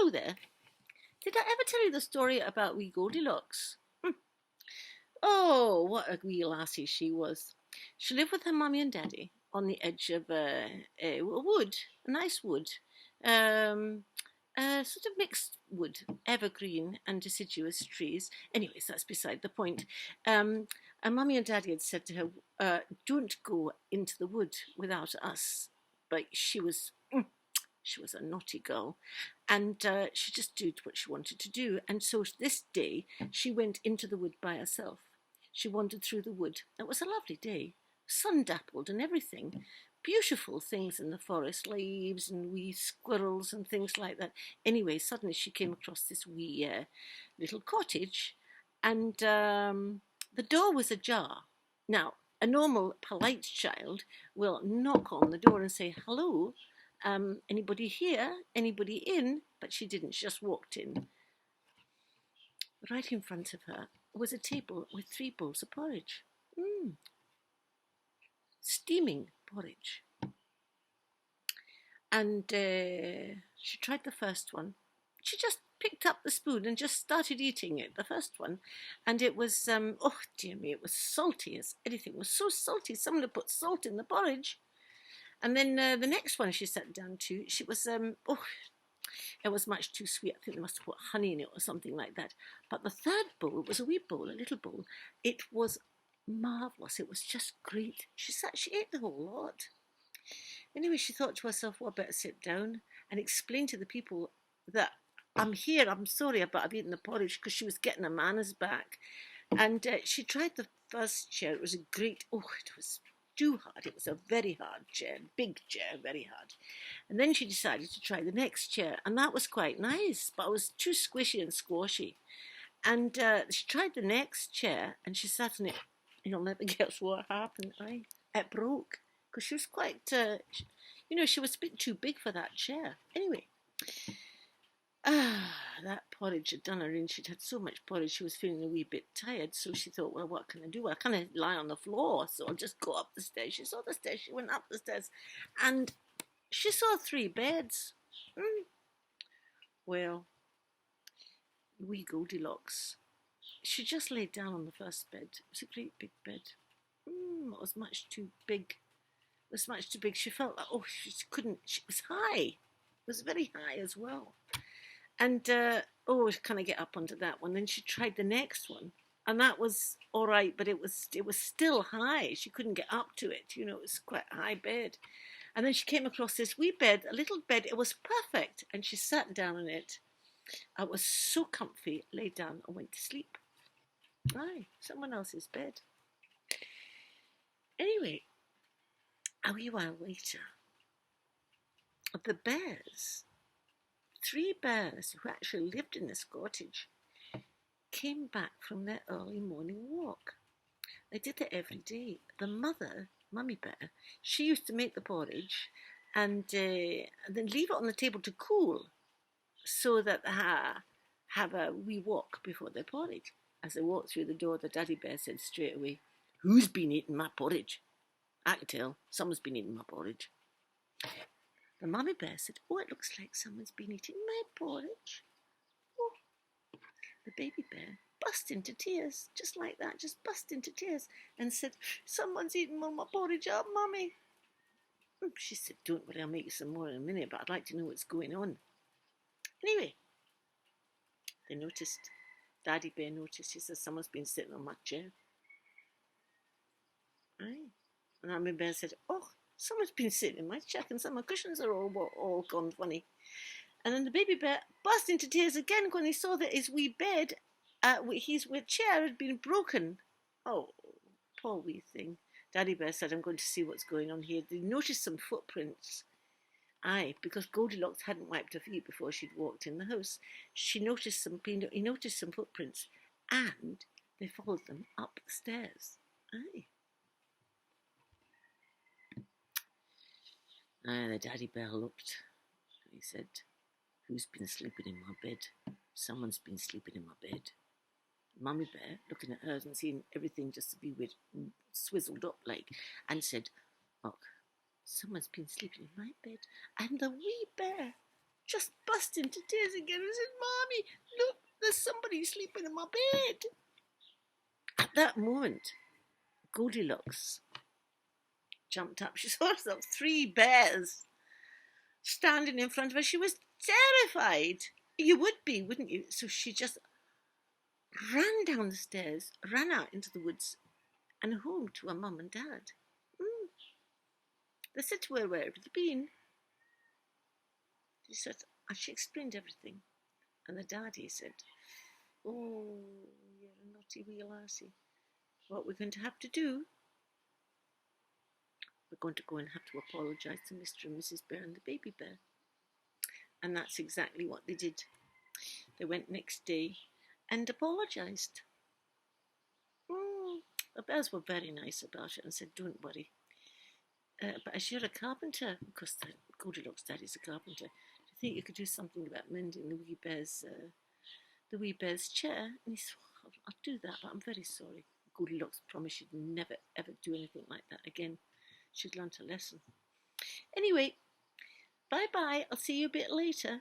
Hello there. Did I ever tell you the story about wee Goldilocks? Oh, what a wee lassie she was. She lived with her mummy and daddy on the edge of a wood, a nice wood, um, sort of mixed wood, evergreen and deciduous trees. Anyways, that's beside the point. And mummy and daddy had said to her, "Don't go into the wood without us." But she was a naughty girl, and she just did what she wanted to do. And so this day she went into the wood by herself. She wandered through the wood. It was a lovely day, sun dappled and everything. Beautiful things in the forest, leaves and wee squirrels and things like that. Anyway, suddenly she came across this wee little cottage, and the door was ajar. Now, a normal, polite child will knock on the door and say, "Hello, anybody here? Anybody in?" But she didn't. She just walked in. Right in front of her was a table with 3 bowls of porridge. Steaming porridge. And she tried the first one. She just picked up the spoon and just started eating it, the first one. And it was, oh dear me, it was salty as anything. It was so salty, someone had put salt in the porridge. And then the next one she sat down to, she was, it was much too sweet. I think they must have put honey in it or something like that. But the third bowl, it was a wee bowl, a little bowl. It was marvellous. It was just great. She ate the whole lot. Anyway, she thought to herself, well, I better sit down and explain to the people that I'm here, I'm sorry, but I've eaten the porridge, because she was getting her manners back. And she tried the first chair. It was a great, it was too hard. It was a very hard chair, big chair, very hard. And then she decided to try the next chair, and that was quite nice, but it was too squishy and squashy. And she tried the next chair, and she sat in it. You'll never guess what happened. It broke, because she was quite, she was a bit too big for that chair. Anyway, that porridge had done her in. She'd had so much porridge, she was feeling a wee bit tired. So she thought, well, what can I do? Well, I can't lie on the floor, so I'll just go up the stairs. She saw the stairs. She went up the stairs, and she saw 3 beds. Well, wee Goldilocks, she just lay down on the first bed. It was a great big bed. It was much too big. It was much too big. She felt like, she couldn't. It was high. It was very high as well. And, can I get up onto that one? Then she tried the next one, and that was all right, but it was still high. She couldn't get up to it. It was quite a high bed. And then she came across this wee bed, a little bed. It was perfect, and she sat down on it. I was so comfy, lay down and went to sleep. Someone else's bed. Anyway, a wee while later, the bears, 3 bears who actually lived in this cottage, came back from their early morning walk. They did it every day. The mother, Mummy Bear, she used to make the porridge and then leave it on the table to cool, so that they have a wee walk before their porridge. As they walked through the door, the Daddy Bear said straight away, "Who's been eating my porridge? I can tell, someone's been eating my porridge." The Mummy Bear said, "Oh, it looks like someone's been eating my porridge." Oh. The Baby Bear burst into tears, just like that, just burst into tears, and said, "Someone's eaten all my porridge up, Mummy." She said, "Don't worry, I'll make you some more in a minute, but I'd like to know what's going on." Anyway, they noticed, Daddy Bear noticed, he said, "Someone's been sitting on my chair." And Mummy Bear said, "Oh, someone's been sitting in my chair, and some of my cushions are all gone funny." And then the Baby Bear burst into tears again when he saw that his wee bed, his wee chair had been broken. Oh, poor wee thing. Daddy Bear said, "I'm going to see what's going on here." They noticed some footprints. Because Goldilocks hadn't wiped her feet before she'd walked in the house. He noticed some footprints, and they followed them up the stairs. The Daddy Bear looked, and he said, "Who's been sleeping in my bed? Someone's been sleeping in my bed." Mummy Bear, looking at hers and seeing everything just a wee bit swizzled up like, and said, "Look, someone's been sleeping in my bed." And the wee bear just burst into tears again and said, Mommy, look, there's somebody sleeping in my bed. At that moment, Goldilocks jumped up. She saw herself 3 bears standing in front of her. She was terrified. You would be, wouldn't you? So she just ran down the stairs, ran out into the woods, and home to her mum and dad. They said to her, where have you been? She said, and she explained everything. And the daddy said, oh, you're a naughty wee lassie. What we're going to have to do, we're going to go and have to apologise to Mr. and Mrs. Bear and the baby bear. And that's exactly what they did. They went next day and apologised. The bears were very nice about it and said, don't worry. But as you're a carpenter, because Goldilocks' daddy's a carpenter, do you think you could do something about mending the wee bear's chair? And he said, oh, I'll do that, but I'm very sorry. Goldilocks promised she'd never ever do anything like that again. She'd learnt a lesson. Anyway, bye bye. I'll see you a bit later.